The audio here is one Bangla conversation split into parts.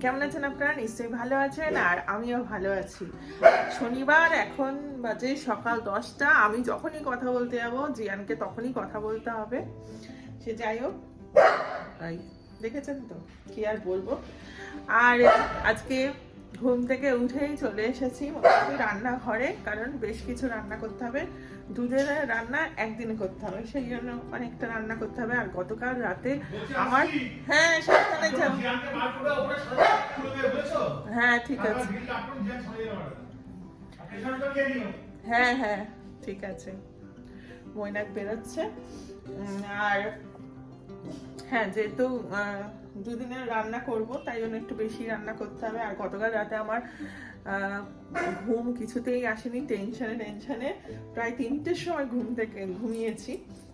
কেমন আছেন আপনারা? নিশ্চয়ই ভালো আছেন, আর আমিও ভালো আছি। শনিবার, এখন বাজে সকাল 10টা। আমি যখনই কথা বলতে যাবো জিয়ানকে তখনই কথা বলতে হবে। সে যাই হোক, তাই দেখেছেন তো, কি আর বলবো। আর আজকে ঘুম থেকে উঠেই চলে এসেছি মোটামুটি রান্নাঘরে, কারণ বেশ কিছু রান্না করতে হবে। দুধের রান্না একদিনে করতে হবে, সেই জন্য অনেকটা রান্না করতে হবে। আর গতকাল রাতে আমার হ্যাঁ সাবধানে যাও। হ্যাঁ ঠিক আছে, হ্যাঁ হ্যাঁ ঠিক আছে। মৈনাক বেরোচ্ছে। আর হ্যাঁ, যেহেতু দুদিনের রান্না করব তাই জন্য একটু বেশি রান্না করতে হবে। আর গতকাল রাতে আমার ঘুম কিছুতেই আসেনি, টেনশনে প্রায় 3টের সময় ঘুম থেকে ঘুমিয়েছি।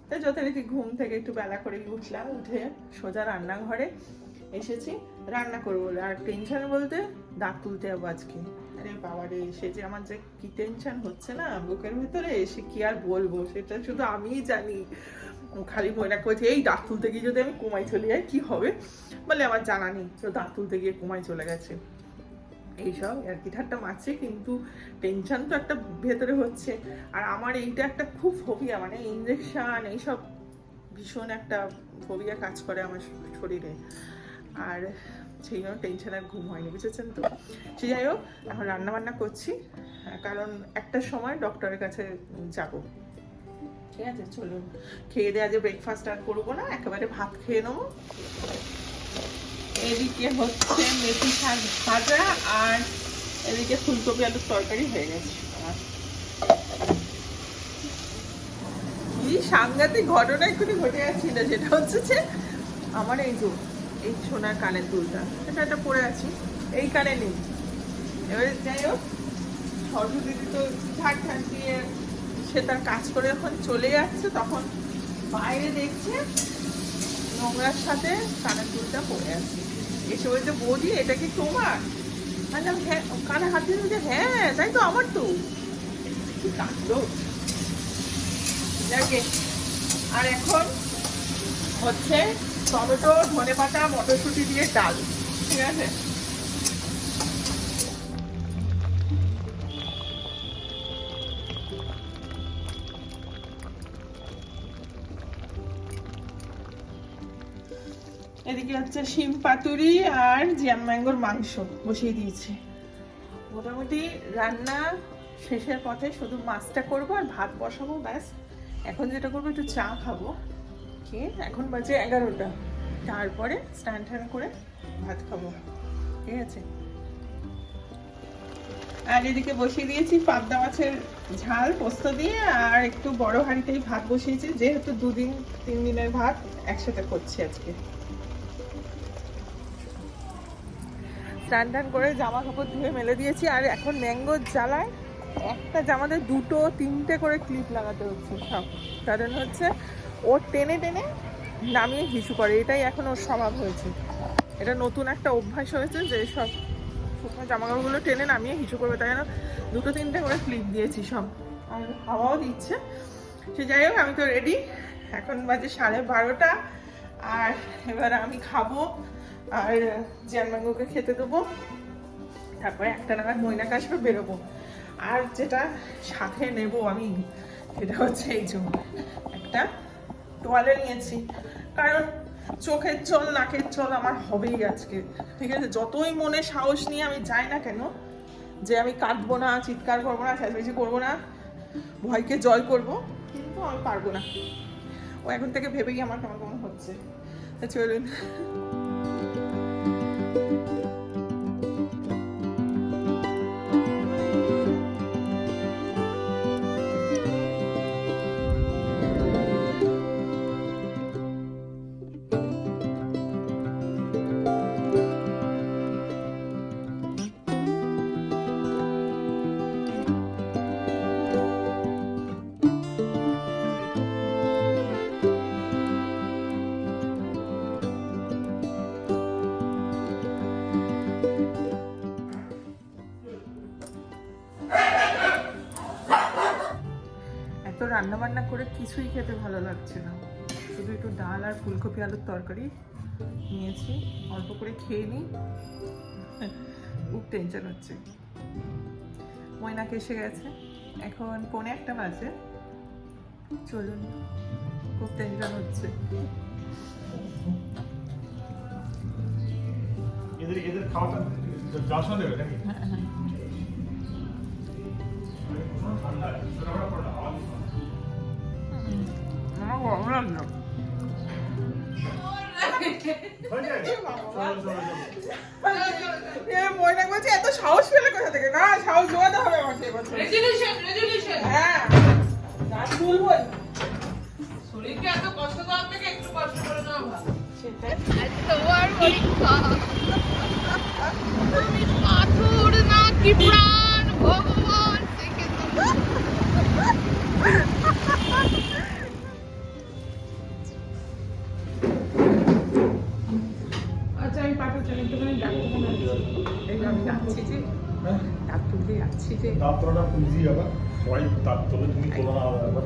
তাই যথারীতি ঘুম থেকে একটু বেলা করে উঠলাম, উঠে সোজা রান্নাঘরে এসেছি রান্না করবো বলে। আর টেনশন বলতে দাঁত তুলতে যাবো আজকে। আরে বাবা রে, সে যে আমার যে কি টেনশন হচ্ছে না বুকের ভিতরে, সে কি আর বলবো, সেটা শুধু আমিই জানি। খালি ময়না করছে এই দাঁত তুলতে গিয়ে যদি আমি কোমায় চলে যাই কি হবে, বলে আমার জানা নেই, তো দাঁত তুলতে গিয়ে কোমায় চলে গেছে। এইসব আর কি ঠাট্টা মারছে, কিন্তু টেনশন তো একটা ভেতরে হচ্ছে। আর আমার এইটা একটা খুব ফোবিয়া, মানে ইঞ্জেকশন এইসব ভীষণ একটা ফোবিয়া কাজ করে আমার শরীরে। আর সেই জন্য টেনশন আর ঘুম হয়নি, বুঝেছেন তো। সে যাই হোক, এখন রান্না বান্না করছি, কারণ একটা সময় ডক্টরের কাছে যাব। ঠিক আছে, চলুন খেয়ে দিয়ে আজকে ব্রেকফাস্ট আর করবো না, একেবারে ভাত খেয়ে নেবো। এদিকে হচ্ছে মেথি শাক ভাজা, আর এদিকে ফুলকপি আলুর তরকারি হয়ে গেছে আমার। কি সাংঘাতিক ঘটনা এক্ষুনি ঘটে যাচ্ছিল, সেটা হচ্ছে যে আমার এই সোনার কানের দুলটা, এটা পরে আছি, এই কানে নেই। এবারে যাই হোক, সরস্বতী তো ঝাড় দিয়ে সে তার কাজ করে যখন চলে যাচ্ছে, তখন বাইরে দেখছে নোংরার সাথে কানের দুলটা পড়ে আছে। এসে বলছে বৌদি এটা কি তোমার? বললাম হ্যাঁ, কানে হাত দিয়ে বলছে হ্যাঁ তাই তো, আমার তো। কি কাণ্ড। যাকে আর এখন হচ্ছে টমেটো, ধনেপাতা, মটরশুঁটি দিয়ে ডাল। ঠিক আছে, এদিকে হচ্ছে শিম পাতুরি আর জ্যাম ম্যাঙ্গোর মাংস বসিয়ে দিয়েছি। মোটামুটি রান্না শেষের পথে, শুধু মাছটা করবো আর ভাত বসাবো, ব্যাস। এখন যেটা করবো, একটু চা খাবো, খেয়ে এখন বাজে 11টা, তারপরে স্নান টান করে ভাত খাবো। ঠিক আছে, আর এদিকে বসিয়ে দিয়েছি পাবদা মাছের ঝাল পোস্ত দিয়ে, আর একটু বড় হাঁড়িতেই ভাত বসিয়েছি, যেহেতু 2-3 দিনের ভাত একসাথে করছি আজকে। স্নান টান করে জামা কাপড় ধুয়ে মেলে দিয়েছি। আর এখন ম্যাঙ্গোর জ্বালায় একটা জামাতে 2-3টে করে ক্লিপ লাগাতে হচ্ছে সব, কারণ হচ্ছে ও টেনে টেনে নামিয়ে হিসু করে, এটাই এখন ওর স্বভাব হয়েছে। এটা নতুন একটা অভ্যাস হয়েছে যে সব শুকনো জামা কাপড়গুলো টেনে নামিয়ে হিসু করবে, তাই জন্য 2-3টে করে ক্লিপ দিয়েছি সব। আর হাওয়াও দিচ্ছে। সে যাই হোক, আমি তো রেডি। এখন বাজে 12:30, আর এবার আমি খাবো আর জ্যাম ম্যাঙ্গোকে খেতে দেবো, তারপরে 1টা নাগাদ মৈনাক আসবে, বেরোবো। আর যেটা সাথে নেব আমি, সেটা হচ্ছে এই যে একটা তোয়ালে নিয়েছি, কারণ চোখের জল নাকের জল আমার হবেই আজকে। ঠিক আছে, যতই মনে সাহস নিয়ে আমি যাই না কেন, যে আমি কাঁদবো না, চিৎকার করবো না, চেঁচামেচি করবো না, ভয়কে জয় করব, কিন্তু আমি পারবো না। ও এখন থেকে ভেবেই আমার কেমন কেমন হচ্ছে। চলুন। রান্না বান্না করে কিছুই খেতে ভালো লাগছে না, শুধু একটু ডাল আর ফুলকপি আলুর তরকারি নিয়েছি, অল্প করে খেয়ে নিই, খুব টেনশন হচ্ছে। ময়নাকে এসে গেছে, এখন 1:45 বাজে। চলুন, খুব টেনশন হচ্ছে। এদের খাওয়াটা যাওয়ার সময় দেবে নাকি? আমার গরম লাগলো। ময়না বলছে এত সাহস পেলে কোথা থেকে? না, সাহস জোগাতে হবে আমাকে এবছর। হ্যাঁ, গাছ তুলবই। শরীরকে এত কষ্ট করার থেকে একটু কষ্ট করে নেওয়া ভালো। সেটাই। তোমার পরীক্ষা তুমি পাথর নাকি প্রাণ ভগবান থেকে আচ্ছা, আমি পাঠাচ্ছি, একটুখানি ডাক্তারখানা এই আমি যাচ্ছি যে ডাক্তার তুলতে যাচ্ছি যে। দাঁত তোলাটা খুঁজি আবার সবাই দাঁত তোলে, তুমি তোলো না আবার।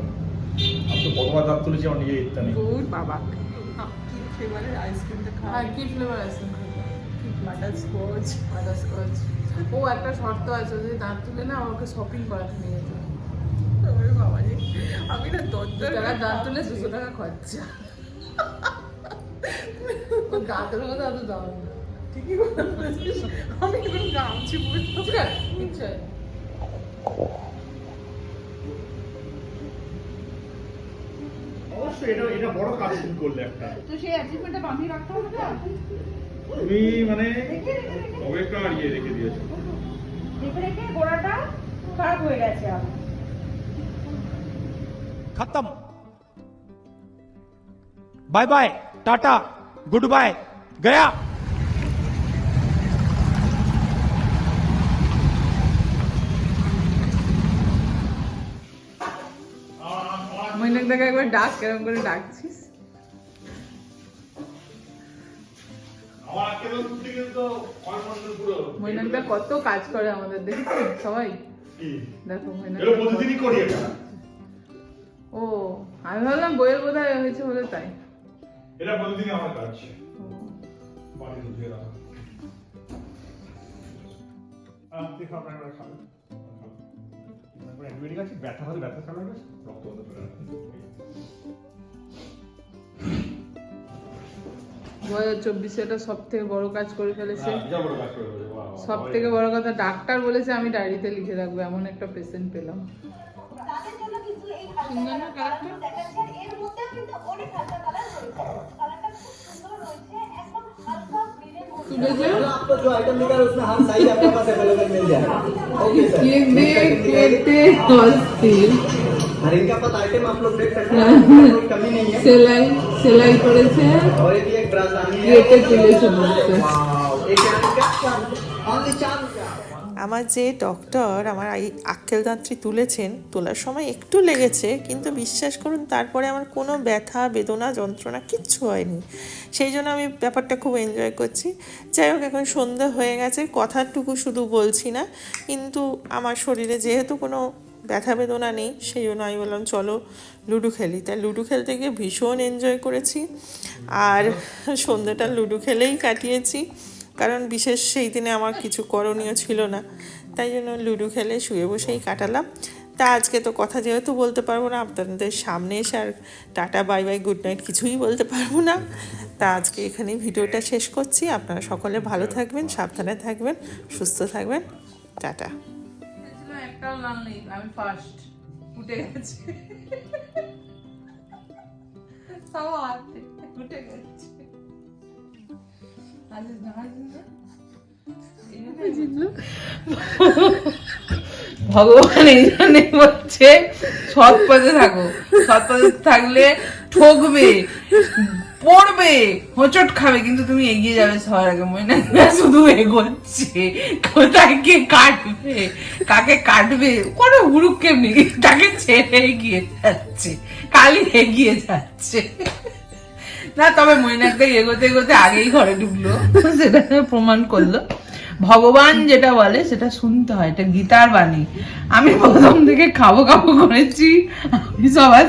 আমি তো কতবার দাঁত তুলেছি আমার নিজের ইচ্ছা নেই। গুড বাবা, কি ফ্লেভারের আইসক্রিমটা খাওয়া? আর কি ফ্লেভার আছে? বাটারস্কচ। বাটারস্কচ। ও একটা শর্ত আছে, যদি দাঁত তুলে না আমাকে শপিং করাতে নিয়ে যেতে হবে। ওরে বাবা রে, আমি না দরজার টাকা দাঁত তুলে 200 টাকা খরচা। ও দাঁতের মধ্যে এত দাম না। ঠিকই বলেছিস, আমি এখন গামছি পুরো। ঠিক আছে, কিচ্ছু হয় না। অবশ্যই এটা বড় কাজ তুমি করলে একটা। তো সেই অ্যাচিভমেন্টটা বাঁধিয়ে রাখতে হবে না? তুমি মানে অনেকটা ইয়ে রেখে দিয়েছো। রেখে রেখে গোড়াটা খারাপ হয়ে গেছে। আর खत्म bye bye tata good bye गया মৈনাক দাকে একবার ডাক, কেরম করে ডাকছিস? আমার আজকে ছুটি কিন্তু কর্মমণ্ডল পুরো। মৈনাক দা কত কাজ করে আমাদের, দেখেছেন সবাই? কি? দেখো মৈনাক। এটা প্রতিদিনই করি এটা। ও, আমি ভাবলাম বইয়ের বোধহয় হয়েছে বলে তাই। এটা প্রতিদিনই আমার কাজ। ও, বাড়ি ঢুকে রাখা। তুই খাবার একবার খাবে। তারপরে অ্যান্টিবায়োটিক আছে, ব্যথা হলে ব্যথা খাবে, রক্ত হতে পারে। 2024 এটা সব থেকে বড় কাজ করে ফেলেছে। যা বড় কাজ করে বলে, বাহ, বাহ, সব সবাই থেকে বড় কথা, ডাক্তার বলেছে আমি ডায়েরিতে লিখে রাখবো, এমন একটা পেশেন্ট পেলাম। তাদের জন্য কিন্তু এই হালকা কালারটা দেখাচ্ছেন, এর মধ্যেও কিন্তু অনেক হালকা কালার রয়েছে। কালারটা খুব সুন্দর রয়েছে, একদম হালকা গ্রিনের মধ্যে। आपको जो आइटम मिलेगा उसमें हर साइज आपके पास अवेलेबल मिल जाएगा। Okay sir. और इनका पास आइटम आप लोग देख सकते हैं, कोई कमी नहीं है। সেলাই সেলাই করেছে, और ये भी एक ब्राज़ानी है। কেটে তুলেছে বলছে। वाओ, एक का ओनली 4 रुपया। আমার যে ডক্টর আমার এই আক্কেল দাঁতটি তুলেছেন, তোলার সময় একটু লেগেছে, কিন্তু বিশ্বাস করুন তারপরে আমার কোনো ব্যথা বেদনা যন্ত্রণা কিচ্ছু হয়নি। সেই জন্য আমি ব্যাপারটা খুব এনজয় করছি। যাই হোক, এখন সন্ধ্যা হয়ে গেছে, কথাটুকু শুধু বলছি না, কিন্তু আমার শরীরে যেহেতু কোনো ব্যথা বেদনা নেই, সেই জন্য আমি বললাম চলো লুডো খেলি। তাই লুডো খেলতে গিয়ে ভীষণ এনজয় করেছি, আর সন্ধ্যাটা লুডো খেলেই কাটিয়েছি, কারণ বিশেষ সেই দিনে আমার কিছু করণীয় ছিল না, তাই জন্য লুডো খেলে শুয়ে বসেই কাটালাম। তা আজকে তো কথা যেহেতু বলতে পারবো না আপনাদের সামনে এসে, আর tata bye bye good night কিছুই বলতে পারবো না, তা আজকে এখানেই ভিডিওটা শেষ করছি। আপনারা সকলে ভালো থাকবেন, সাবধানে থাকবেন, সুস্থ থাকবেন, টাটা। একটাও লাল নেই, আমি ফার্স্ট উঠে গেছে। সবার উঠে গেছে। ভগবান এই জন্য বলছে সৎ পথে থাকো, সৎ পথে থাকলে ঠকবে, পড়বে, হোঁচট খাবে, কিন্তু তুমি এগিয়ে যাবে সবার আগে। মনে না শুধু এগোচ্ছে, কোথায় কে কাটবে, কাকে কাটবে কোনো হুড়ুক্ষেপ নেই, তাকে ছেড়ে এগিয়ে যাচ্ছে, কালি এগিয়ে যাচ্ছে না। তবে মৈনাকটা এগোতে এগোতে আগেই ঘরে ঢুকলো, সেটা প্রমাণ করলো। ভগবান যেটা বলে সেটা শুনতে হয়, এটা গীতার বাণী। আমি প্রথম থেকে খাবো খাবো করেছি, আমি সবার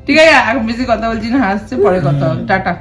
ঠিক আছে, এখন বেশি কথা বলছি না, হাসছে, পরে কথা হবে, টাটা।